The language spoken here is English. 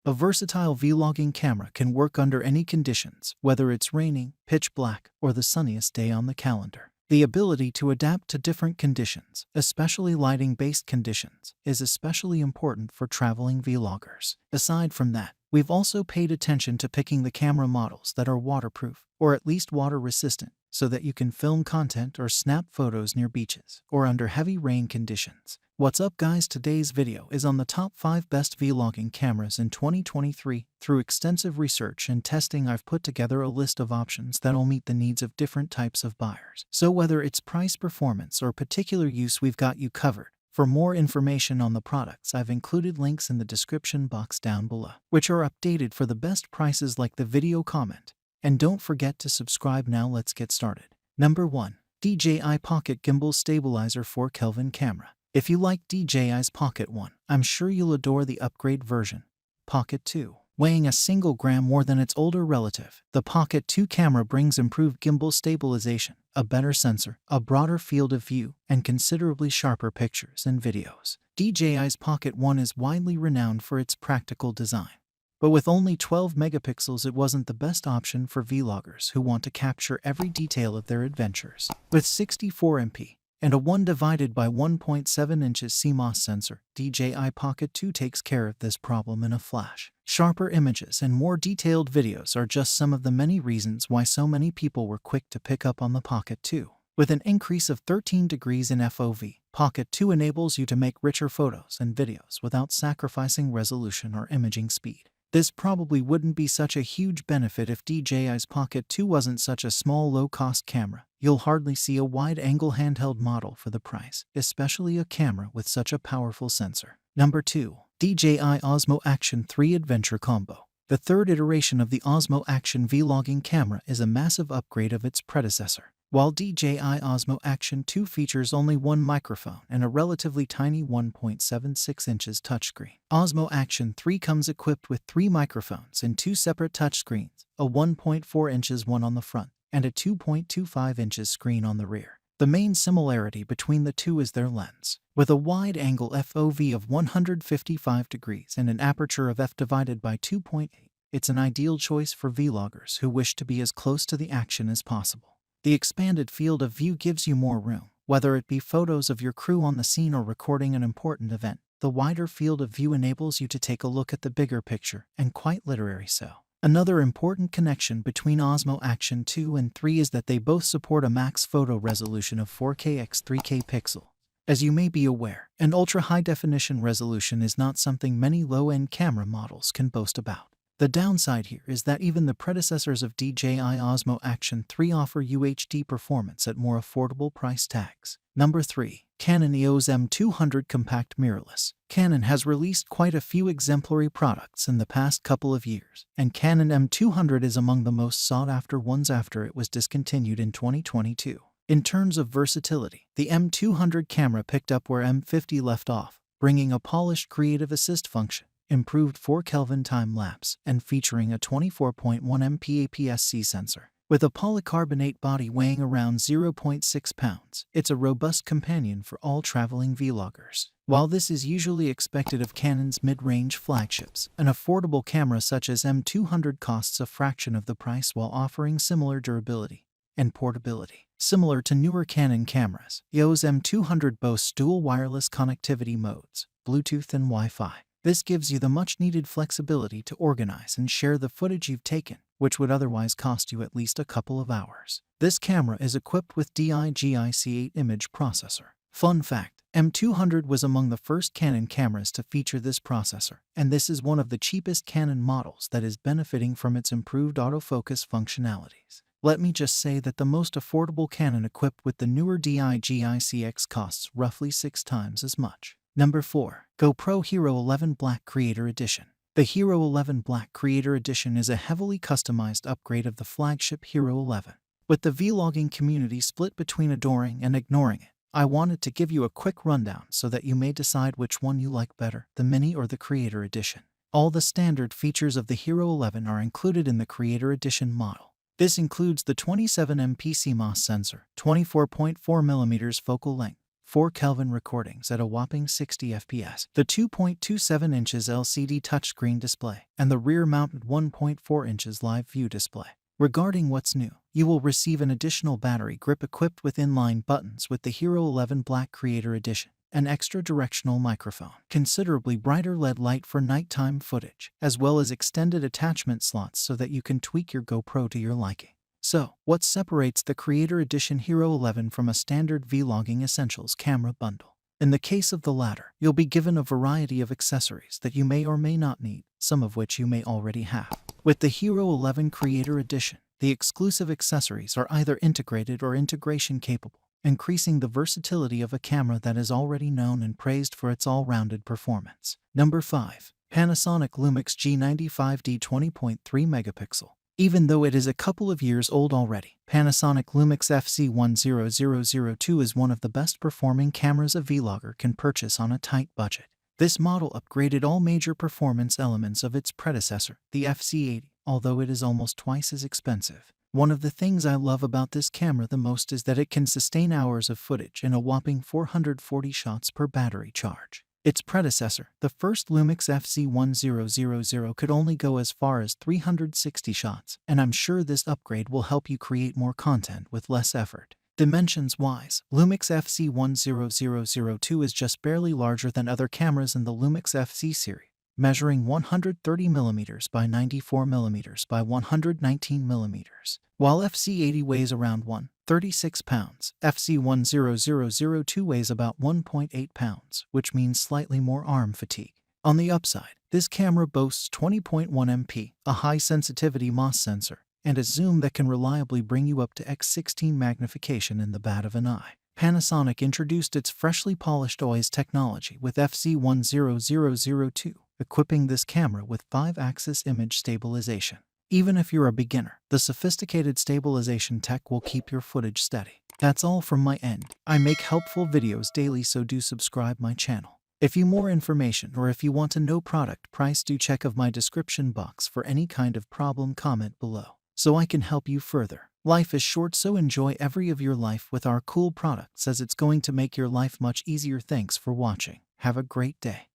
A versatile vlogging camera can work under any conditions, whether it's raining, pitch black, or the sunniest day on the calendar. The ability to adapt to different conditions, especially lighting-based conditions, is especially important for traveling vloggers. Aside from that, we've also paid attention to picking the camera models that are waterproof, or at least water-resistant, so that you can film content or snap photos near beaches or under heavy rain conditions. What's up guys, today's video is on the top 5 best vlogging cameras in 2023. Through extensive research and testing, I've put together a list of options that'll meet the needs of different types of buyers. So whether it's price, performance, or particular use, we've got you covered. For more information on the products, I've included links in the description box down below, which are updated for the best prices like the video comment. And don't forget to subscribe now. Let's get started. Number 1. DJI Pocket Gimbal Stabilizer 4 Kelvin Camera. If you like DJI's Pocket 1, I'm sure you'll adore the upgrade version, Pocket 2. Weighing a single gram more than its older relative, the Pocket 2 camera brings improved gimbal stabilization, a better sensor, a broader field of view, and considerably sharper pictures and videos. DJI's Pocket 1 is widely renowned for its practical design. But with only 12 megapixels, it wasn't the best option for vloggers who want to capture every detail of their adventures. With 64 MP, and a 1 divided by 1.7 inches CMOS sensor, DJI Pocket 2 takes care of this problem in a flash. Sharper images and more detailed videos are just some of the many reasons why so many people were quick to pick up on the Pocket 2. With an increase of 13 degrees in FOV, Pocket 2 enables you to make richer photos and videos without sacrificing resolution or imaging speed. This probably wouldn't be such a huge benefit if DJI's Pocket 2 wasn't such a small, low-cost camera. You'll hardly see a wide-angle handheld model for the price, especially a camera with such a powerful sensor. Number 2. DJI Osmo Action 3 Adventure Combo. The third iteration of the Osmo Action vlogging camera is a massive upgrade of its predecessor. While DJI Osmo Action 2 features only one microphone and a relatively tiny 1.76 inches touchscreen, Osmo Action 3 comes equipped with 3 microphones and 2 separate touchscreens, a 1.4 inches one on the front and a 2.25 inches screen on the rear. The main similarity between the two is their lens. With a wide-angle FOV of 155 degrees and an aperture of f divided by 2.8, it's an ideal choice for vloggers who wish to be as close to the action as possible. The expanded field of view gives you more room, whether it be photos of your crew on the scene or recording an important event. The wider field of view enables you to take a look at the bigger picture, and quite literally so. Another important connection between Osmo Action 2 and 3 is that they both support a max photo resolution of 4K x 3K pixels. As you may be aware, an ultra-high-definition resolution is not something many low-end camera models can boast about. The downside here is that even the predecessors of DJI Osmo Action 3 offer UHD performance at more affordable price tags. Number 3. Canon EOS M200 Compact Mirrorless. Canon has released quite a few exemplary products in the past couple of years, and Canon M200 is among the most sought-after ones after it was discontinued in 2022. In terms of versatility, the M200 camera picked up where M50 left off, bringing a polished creative assist function, improved 4 Kelvin time-lapse, and featuring a 24.1 MP APS-C sensor. With a polycarbonate body weighing around 0.6 pounds, it's a robust companion for all traveling vloggers. While this is usually expected of Canon's mid-range flagships, an affordable camera such as M200 costs a fraction of the price while offering similar durability and portability. Similar to newer Canon cameras, EOS M200 boasts dual wireless connectivity modes, Bluetooth and Wi-Fi. This gives you the much-needed flexibility to organize and share the footage you've taken, which would otherwise cost you at least a couple of hours. This camera is equipped with DJI C8 image processor. Fun fact, M200 was among the first Canon cameras to feature this processor, and this is one of the cheapest Canon models that is benefiting from its improved autofocus functionalities. Let me just say that the most affordable Canon equipped with the newer DJI CX costs roughly 6 times as much. Number 4. GoPro Hero 11 Black Creator Edition. The Hero 11 Black Creator Edition is a heavily customized upgrade of the flagship Hero 11. With the vlogging community split between adoring and ignoring it, I wanted to give you a quick rundown so that you may decide which one you like better, the Mini or the Creator Edition. All the standard features of the Hero 11 are included in the Creator Edition model. This includes the 27 MP CMOS sensor, 24.4mm focal length, 4 Kelvin recordings at a whopping 60 FPS, the 2.27 inches LCD touchscreen display, and the rear-mounted 1.4 inches live view display. Regarding what's new, you will receive an additional battery grip equipped with inline buttons with the Hero 11 Black Creator Edition, an extra directional microphone, considerably brighter LED light for nighttime footage, as well as extended attachment slots so that you can tweak your GoPro to your liking. So, what separates the Creator Edition Hero 11 from a standard vlogging essentials camera bundle? In the case of the latter, you'll be given a variety of accessories that you may or may not need, some of which you may already have. With the Hero 11 Creator Edition, the exclusive accessories are either integrated or integration capable, increasing the versatility of a camera that is already known and praised for its all-rounded performance. Number 5. Panasonic LUMIX G95D 20.3 megapixel. Even though it is a couple of years old already, Panasonic LUMIX FC10002 is one of the best performing cameras a vlogger can purchase on a tight budget. This model upgraded all major performance elements of its predecessor, the FC80, although it is almost twice as expensive. One of the things I love about this camera the most is that it can sustain hours of footage in a whopping 440 shots per battery charge. Its predecessor, the first LUMIX FC1000, could only go as far as 360 shots, and I'm sure this upgrade will help you create more content with less effort. Dimensions-wise, LUMIX FC1002 is just barely larger than other cameras in the LUMIX FC series, measuring 130mm by 94mm by 119mm. While FC80 weighs around 136 pounds, FC1002 weighs about 1.8 pounds, which means slightly more arm fatigue. On the upside, this camera boasts 20.1 MP, a high-sensitivity MOS sensor, and a zoom that can reliably bring you up to x16 magnification in the bat of an eye. Panasonic introduced its freshly polished OIS technology with FC1002, equipping this camera with 5-axis image stabilization. Even if you're a beginner, the sophisticated stabilization tech will keep your footage steady. That's all from my end. I make helpful videos daily, so do subscribe my channel. If you more information or if you want to know product price, do check of my description box for any kind of problem. Comment below so I can help you further. Life is short, so enjoy every of your life with our cool products, as it's going to make your life much easier. Thanks for watching. Have a great day.